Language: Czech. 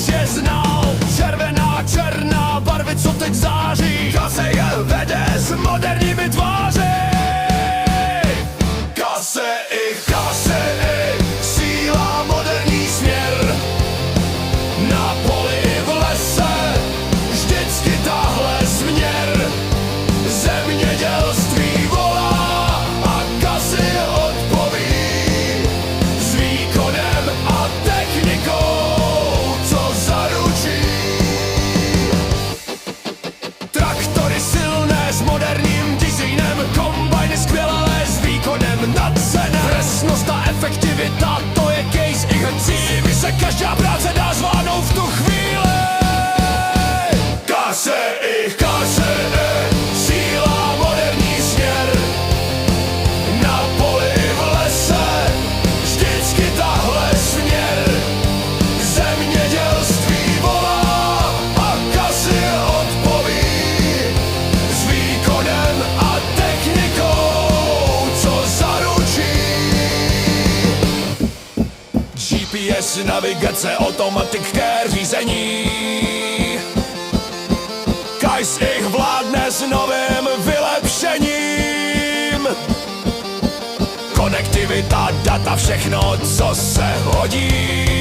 KAIS je znal, červená, černá, barvy, co teď září. KASE je vede s moderními tváři. KASE, síla, moderní směr. Na poli i v lese, vždycky tahle směr. Zemědělství volá a KASE odpoví. S výkonem a technikou, co zaručí. Traktory silné s moderním designem, kombajny skvělé s výkonem nadcené. Presnost a efektivita, to je KAIS ich cíl. By se každá práce dá zvládnout v tu chvíli. KASE, síla, moderní směr. Na poli i v lese, vždycky tahle směr. Zemědělství volá a KASE odpoví. S výkonem a technikou, co zaručí. GPS, navigace, automatic care, řízení. KAIS ich vládne s novým vylepšením. Konektivita, data, všechno, co se hodí.